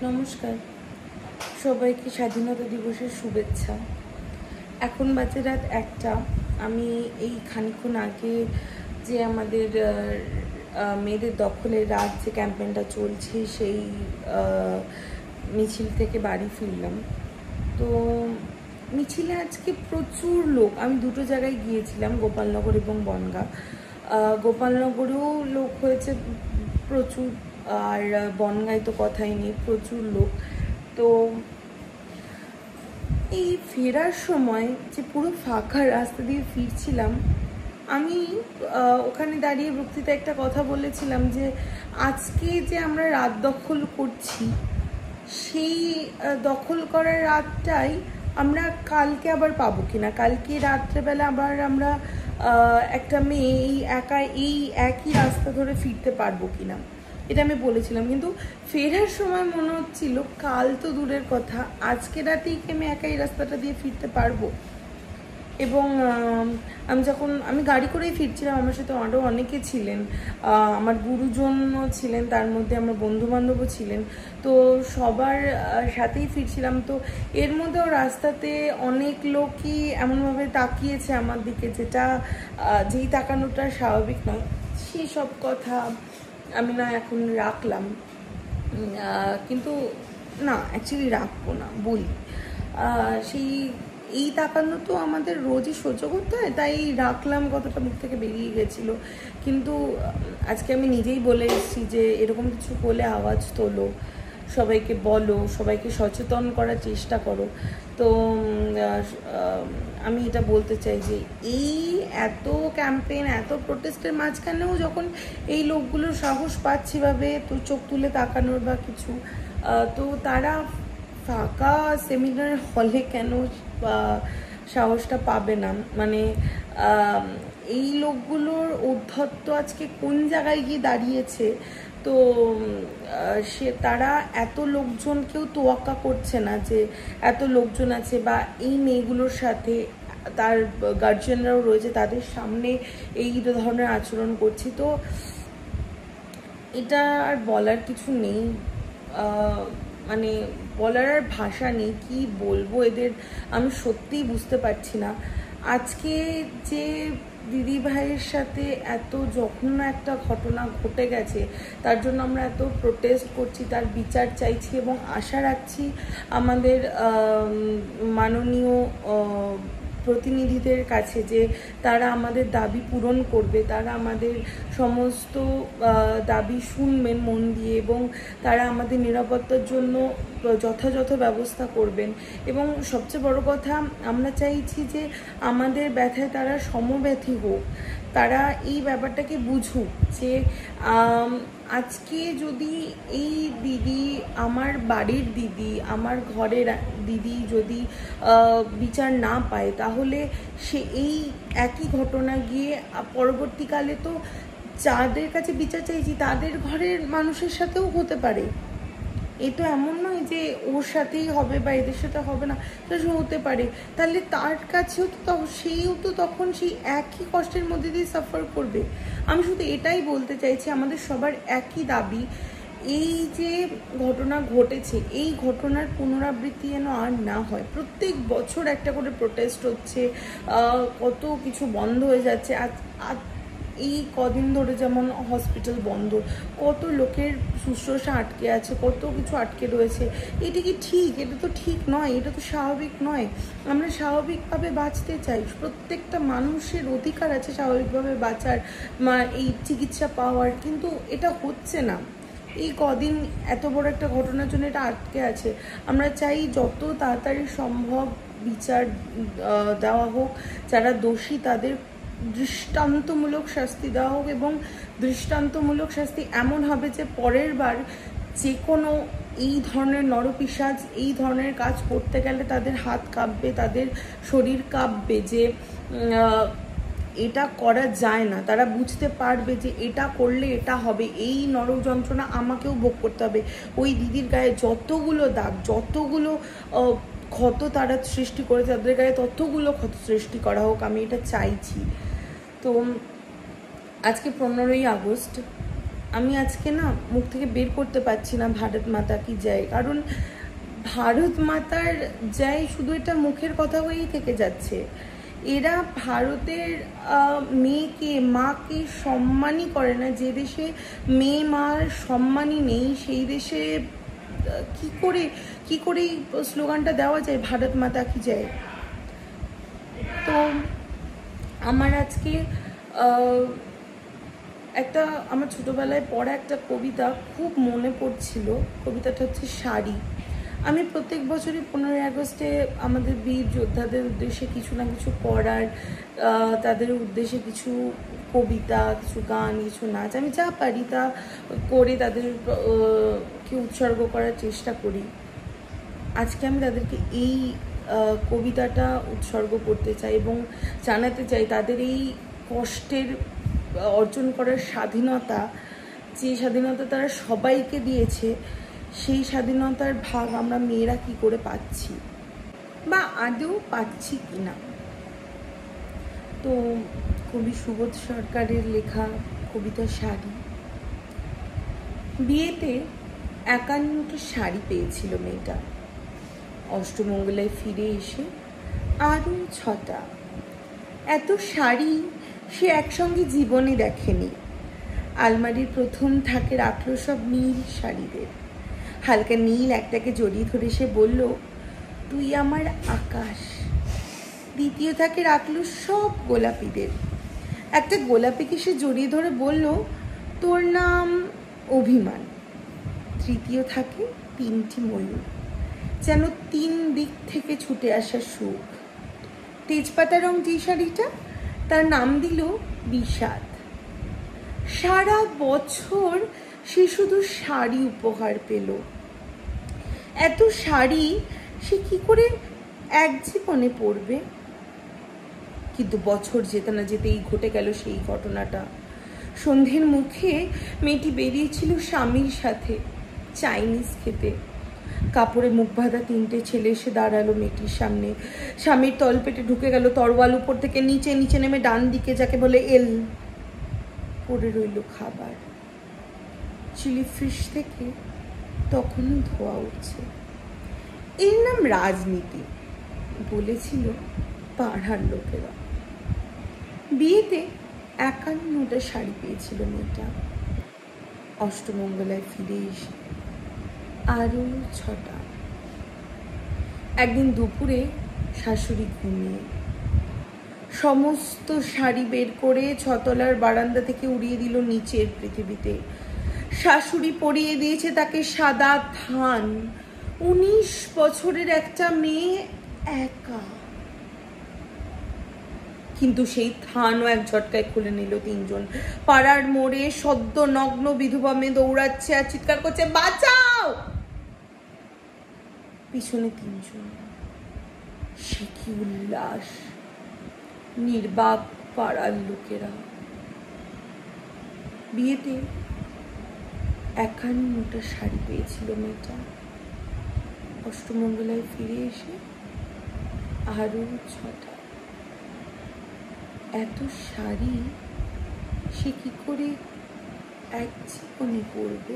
নমস্কার, সবাইকে স্বাধীনতা দিবসের শুভেচ্ছা। এখন বাজে রাত 1টা। আমি এই খানিকক্ষণ আগে যে আমাদের মেয়েদের দখলে রাত যে ক্যাম্পেইনটা চলছে সেই মিছিল থেকে বাড়ি ফিরলাম। তো মিছিলে আজকে প্রচুর লোক। আমি দুটো জায়গায় গিয়েছিলাম, গোপালনগর এবং বনগাঁ। গোপালনগরেও লোক হয়েছে প্রচুর, আর বনগাঁয় তো কথাই নেই, প্রচুর লোক। তো এই ফেরার সময় যে পুরো ফাঁকা রাস্তা দিয়ে ফিরছিলাম, আমি ওখানে দাঁড়িয়ে বক্তৃতা একটা কথা বলেছিলাম যে আজকে যে আমরা রাত দখল করছি, সেই দখল করার রাতটাই আমরা কালকে আবার পাবো কিনা, কালকে রাত্রেবেলা আবার আমরা একটা মেয়ে এই একই রাস্তা ধরে ফিরতে পারবো কিনা, এটা আমি বলেছিলাম। কিন্তু ফেরার সময় মনে হচ্ছিল কাল তো দূরের কথা, আজকে রাতেই কি আমি একাই রাস্তাটা দিয়ে ফিরতে পারবো। এবং আমি গাড়ি করেই ফিরছিলাম, আমার সাথে আরও অনেকে ছিলেন, আমার গুরুজনও ছিলেন, তার মধ্যে আমার বন্ধুবান্ধবও ছিলেন। তো সবার সাথেই ফিরছিলাম। তো এর মধ্যেও রাস্তাতে অনেক লোকই এমনভাবে তাকিয়েছে আমার দিকে, যেই তাকানোটা স্বাভাবিক নয়। সেই সব কথা আমি না এখন রাখলাম, কিন্তু না, অ্যাকচুয়ালি রাখবো না, বলি এই তাকানো তো আমাদের রোজই সহ্য করতে হয়, তাই রাখলাম, কতটা মুখ থেকে বেরিয়ে গেছিলো। কিন্তু আজকে আমি নিজেই বলে এসেছি যে এরকম কিছু হলে আওয়াজ তোলো, সবাইকে বলো, সবাইকে সচেতন করার চেষ্টা করো। তো আমি এটা বলতে চাই যে এই এত ক্যাম্পেইন, এত প্রোটেস্টের মাঝখানেও যখন এই লোকগুলোর সাহস পাচ্ছি ভাবে তো চোখ তুলে তাকানোর বা কিছু, তো তারা ফাঁকা সেমিনার হলে কেন সাহসটা পাবে না? মানে এই লোকগুলোর ঔদ্ধত্য আজকে কোন জায়গায় গিয়ে দাঁড়িয়েছে। তো তারা এত লোকজনকেও তোয়াক্কা করছে না যে এত লোকজন আছে, বা এই মেয়েগুলোর সাথে তার গার্জিয়ানরাও রয়েছে, তাদের সামনে এই ধরনের আচরণ করছি। তো এটা আর বলার কিছু নেই, মানে বলার আর ভাষা নেই, কি বলবো এদের, আমি সত্যিই বুঝতে পারছি না। আজকে যে দিদি ভাইয়ের সাথে এত জঘন্য একটা ঘটনা ঘটে গেছে, তার জন্য আমরা এত প্রোটেস্ট করছি, তার বিচার চাইছি এবং আশা রাখছি আমাদের মাননীয় প্রতিনিধিদের কাছে যে তারা আমাদের দাবি পূরণ করবে, তারা আমাদের সমস্ত দাবি শুনবেন মন দিয়ে, এবং তারা আমাদের নিরাপত্তার জন্য যথাযথ ব্যবস্থা করবেন। এবং সবচেয়ে বড় কথা, আমরা চাইছি যে আমাদের ব্যথায় তারা সমব্যথী হোক, তারা এই ব্যাপারটাকে বুঝুক যে আজকে যদি এই দিদি, আমার বাড়ির দিদি, আমার ঘরের দিদি যদি বিচার না পায়, তাহলে সে এই একই ঘটনা গিয়ে পরবর্তীকালে তো যাদের কাছে বিচার চাইছি তাদের ঘরের মানুষের সাথেও হতে পারে। এ তো এমন নয় যে ওর সাথেই হবে বা এদের সাথে হবে না, সে হতে পারে। তাহলে তার কাছেও তো সেও তো তখন সেই একই কষ্টের মধ্যে দিয়ে সাফার করবে। আমি শুধু এটাই বলতে চাইছি, আমাদের সবার একই দাবি, এই যে ঘটনা ঘটেছে, এই ঘটনার পুনরাবৃত্তি যেন আর না হয়। প্রত্যেক বছর একটা করে প্রোটেস্ট হচ্ছে, কত কিছু বন্ধ হয়ে যাচ্ছে। এই কদিন ধরে যেমন হসপিটাল বন্ধ, কত লোকের শুশ্রূষা আটকে আছে, কত কিছু আটকে রয়েছে। এটা কি ঠিক? এটা তো ঠিক নয়, এটা তো স্বাভাবিক নয়। আমরা স্বাভাবিকভাবে বাঁচতে চাই, প্রত্যেকটা মানুষের অধিকার আছে স্বাভাবিকভাবে বাঁচার, এই চিকিৎসা পাওয়ার, কিন্তু এটা হচ্ছে না। এই কদিন এত বড় একটা ঘটনার জন্য এটা আটকে আছে। আমরা চাই যত তাড়াতাড়ি সম্ভব বিচার দেওয়া হোক, যারা দোষী তাদের দৃষ্টান্তমূলক শাস্তি দেওয়া হোক, এবং দৃষ্টান্তমূলক শাস্তি এমন হবে যে পরের বার যে কোনো এই ধরনের নরপিশাচ এই ধরনের কাজ করতে গেলে তাদের হাত কাঁপবে, তাদের শরীর কাঁপবে, যে এটা করা যায় না। তারা বুঝতে পারবে যে এটা করলে এটা হবে, এই নরক যন্ত্রণা আমাকেও ভোগ করতে হবে। ওই দিদির গায়ে যতগুলো দাগ, যতগুলো ক্ষত তারা সৃষ্টি করেছে, তাদের গায়ে ততগুলো ক্ষত সৃষ্টি করা হোক, আমি এটা চাইছি। তো আজকে 15ই আগস্ট, আমি আজকে না মুখ থেকে বের করতে পারছি না ভারত মাতা কি জয়, কারণ ভারত মাতার জয় শুধু এটা মুখের কথা হয়েই থেকে যাচ্ছে। এরা ভারতের মেয়েকে, মাকে সম্মানই করে না। যে দেশে মেয়ে মার সম্মানই নেই সেই দেশে কি করে এই স্লোগানটা দেওয়া যায়, ভারত মাতা কি জয়। তো আমার আজকে আমার ছোটবেলায় পড়া একটা কবিতা খুব মনে পড়ছিল। কবিতাটা হচ্ছে শাড়ি। আমি প্রত্যেক বছরই 15ই আগস্টে আমাদের বীর যোদ্ধাদের উদ্দেশ্যে কিছু না কিছু করার, তাদের উদ্দেশ্যে কিছু কবিতা, কিছু গান, কিছু নাচ, আমি যা পারি তা করে তাদেরকে উৎসর্গ করার চেষ্টা করি। আজকে আমি তাদেরকে এই কবিতাটা উৎসর্গ করতে চাই এবং জানাতে চাই তাদের এই কষ্টের অর্জন করার স্বাধীনতা, যে স্বাধীনতা তারা সবাইকে দিয়েছে, সেই স্বাধীনতার ভাগ আমরা মেয়েরা কি করে পাচ্ছি বা আদৌ পাচ্ছি কিনা। তো কবি সুবোধ সরকারের লেখা কবিতা শাড়ি। বিয়েতে 51টা শাড়ি পেয়েছিল মেয়েটা, অষ্টমঙ্গলায় ফিরে এসে আরও 6টা। এত শাড়ি সে একসঙ্গে জীবনে দেখেনি। আলমারির প্রথম থাকে রাখলো সব নীল শাড়িদের। হালকা নীল একটাকে জড়িয়ে ধরে সে বলল, তুই আমার আকাশ। দ্বিতীয় থাকে রাখলো সব গোলাপিদের। একটা গোলাপিকে সে জড়িয়ে ধরে বলল, তোর নাম অভিমান। তৃতীয় থাকে 3টি ময়ূর, যেন 3 দিক থেকে ছুটে আসা সুখ। তেজপাতা রং যে শাড়িটা, তার নাম দিল বিষাদ। সারা বছর সে শুধু শাড়ি উপহার পেল। এত শাড়ি সে কি করে এক জীবনে পরবে? কিন্তু বছর যেতে না যেতেই ঘটে গেল সেই ঘটনাটা। সন্ধ্যের মুখে মেয়েটি বেরিয়েছিল স্বামীর সাথে চাইনিজ খেতে। কাপড়ে মুখ বাঁধা 3টে ছেলে এসে দাঁড়ালো মেয়েটির সামনে। স্বামীর তলপেটে ঢুকে গেল তরোয়াল। উপর থেকে নিচে, নিচে নেমে ডান দিকে যাকে বলে এল পড়ে রইল খাবার। চিলি ফিশ থেকে তখনও ধোয়া উঠছে। এর নাম রাজনীতি, বলেছিল পাড়ার লোকেরা। বিয়েতে 51টা শাড়ি পেয়েছিল মেয়েটা, অষ্টমঙ্গলায় ফিরে এসে আরও 6টা। একদিন দুপুরে শাশুড়ি ঘুমিয়ে সমস্ত শাড়ি বের করে 6তলার বারান্দা থেকে উড়িয়ে দিল নিচের পৃথিবীতে। শাশুড়ি পরিয়ে দিয়েছে তাকে সাদা থান। 19 বছরের একটা মেয়ে একা, কিন্তু সেই থানও এক ঝটকায় খুলে নিল 3জন। পাড়ার মোড়ে সদ্য নগ্ন বিধবা মেয়ে দৌড়াচ্ছে আর চিৎকার করছে, বাঁচাও। পিছনে 3জন। সে কি উল্লাস! নির্বাক পাড়ার লোকেরা। বিয়েতে 51টা শাড়ি পেয়েছিল মেয়েটা, অষ্টমঙ্গলায় ফিরে এসে আরও 6টা। এত শাড়ি সে কি করে এক জীবনে পরবে?